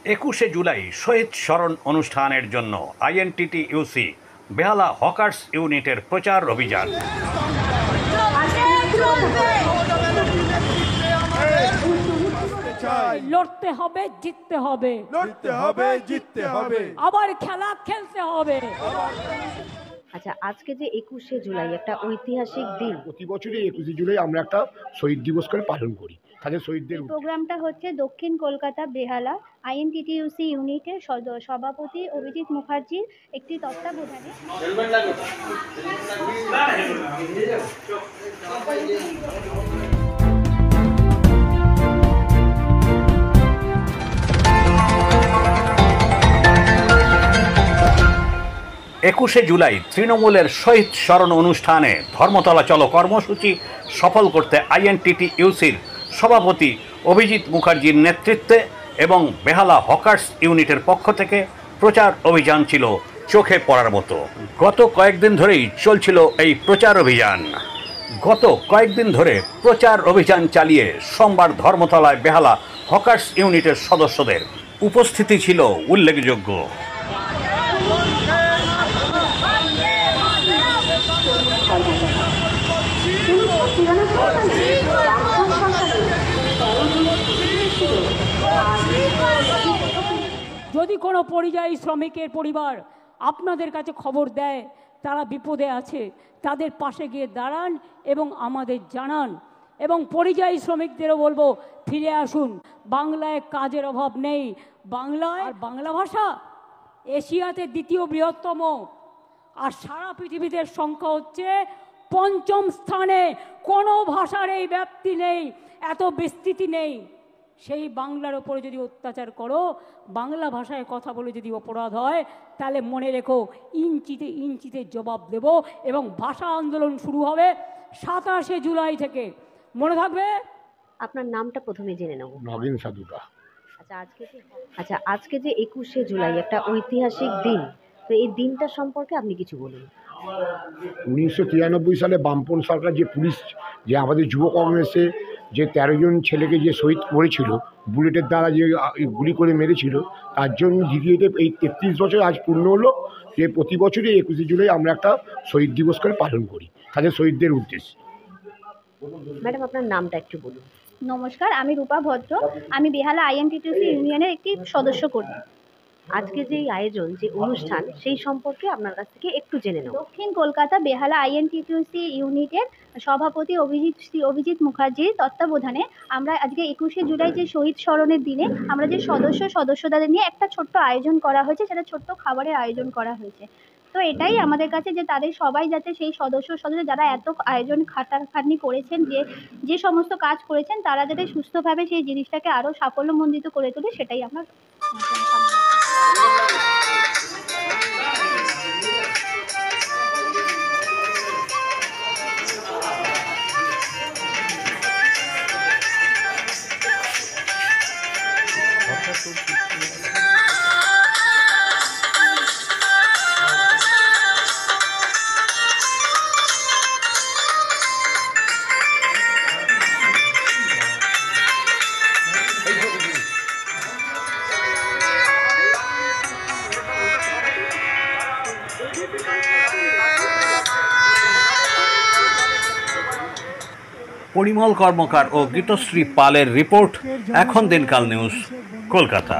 21শে জুলাই শহীদ স্মরণ অনুষ্ঠানের জন্য আইএনটিটিইউসি বেহালা হকার্স ইউনিটের প্রচার অভিযান। লড়তে হবে, জিততে হবে, লড়তে হবে, জিততে হবে, আবার খেলা খেলতে হবে। আচ্ছা, আজকে যে 21শে জুলাই একটা ঐতিহাসিক দিন, প্রতি বছরই 21শে জুলাই আমরা একটা শহীদ দিবস করে পালন করি। তাদের শহীদদের প্রোগ্রামটা হচ্ছে দক্ষিণ কলকাতা বেহালা আইএনটিটিইউসি ইউনিটের সভাপতি অভিজিৎ মুখার্জির একটি তত্ত্বাবধানে। 21শে জুলাই তৃণমূলের শহীদ স্মরণ অনুষ্ঠানে ধর্মতলা চলো কর্মসূচি সফল করতে আইএনটিটিইউসির সভাপতি অভিজিৎ মুখার্জির নেতৃত্বে এবং বেহালা হকার্স ইউনিটের পক্ষ থেকে প্রচার অভিযান ছিল চোখে পড়ার মতো। গত কয়েকদিন ধরেই চলছিল এই প্রচার অভিযান চালিয়ে সোমবার ধর্মতলায় বেহালা হকার্স ইউনিটের সদস্যদের উপস্থিতি ছিল উল্লেখযোগ্য। যদি কোনো পরিযায়ী শ্রমিকের পরিবার আপনাদের কাছে খবর দেয় তারা বিপদে আছে, তাদের পাশে গিয়ে দাঁড়ান এবং আমাদের জানান। এবং পরিযায়ী শ্রমিকদেরও বলবো, ফিরে আসুন, বাংলায় কাজের অভাব নেই। বাংলা ভাষা এশিয়াতে দ্বিতীয় বৃহত্তম, আর সারা পৃথিবীতে সংখ্যা হচ্ছে ৫ম স্থানে। কোনো ভাষার এই ব্যাপ্তি নেই, এত বিস্তৃতি নেই। সেই বাংলার ওপরে যদি অত্যাচার করো, বাংলা ভাষায় কথা বলে যদি অপরাধ হয়, তাহলে মনে রেখো ইঞ্চিতে ইঞ্চিতে জবাব দেব। এবং ভাষা আন্দোলন শুরু হবে ২৭শে জুলাই থেকে, মনে থাকবে। আপনার নামটা প্রথমে জেনে নেব। নগেন সাধুকা। আচ্ছা, আজকে যে 21শে জুলাই একটা ঐতিহাসিক দিন, তো এই দিনটা সম্পর্কে আপনি কিছু বলুন। 1993 সালে বামপন্থী সরকার যে পুলিশ যে আমাদের যুব কংগ্রেসে যে 13 জন ছেলেকে যে শহীদ করেছিল, বুলেটের দ্বারা যে গুলি করে মেরেছিল, তার জন্য দ্বিতীয়তে এই 33 বছর আজ পূর্ণ হলো। যে প্রতি বছরই 21শে জুলাই আমরা একটা শহীদ দিবস করে পালন করি তাদের শহীদদের উদ্দেশ্যে। ম্যাডাম, আপনার নামটা একটু বলুন। নমস্কার, আমি রূপা ভদ্র, আমি বেহালা আইএনটিটিইউসি ইউনিয়নের একটি সদস্য কর্মী। আজকে যে আয়োজন, যে অনুষ্ঠান, সেই সম্পর্কে আপনার কাছ থেকে একটু জেনে নেব। দক্ষিণ কলকাতা বেহালা আইএনটিটিইউসি ইউনিটের সভাপতি অভিজিৎ মুখার্জির তত্ত্বাবধানে আমরা আজকে 21শে জুলাই যে শহীদ স্মরণের দিনে আমরা যে সদস্যদের নিয়ে একটা ছোট্ট আয়োজন করা হয়েছে, সেটা ছোট্ট খাবারের আয়োজন করা হয়েছে। তো এটাই আমাদের কাছে যে তাদের সবাই যাতে সেই সদস্য যারা এত আয়োজন খাটাখাটনি করেছেন, যে সমস্ত কাজ করেছেন, তারা যাতে সুস্থভাবে সেই জিনিসটাকে আরও সাফল্যমণ্ডিত করে তোলে, সেটাই আমরা। পরিমল কর্মকার ও গীতশ্রী পালের রিপোর্ট, এখন দিনকাল নিউজ, কলকাতা।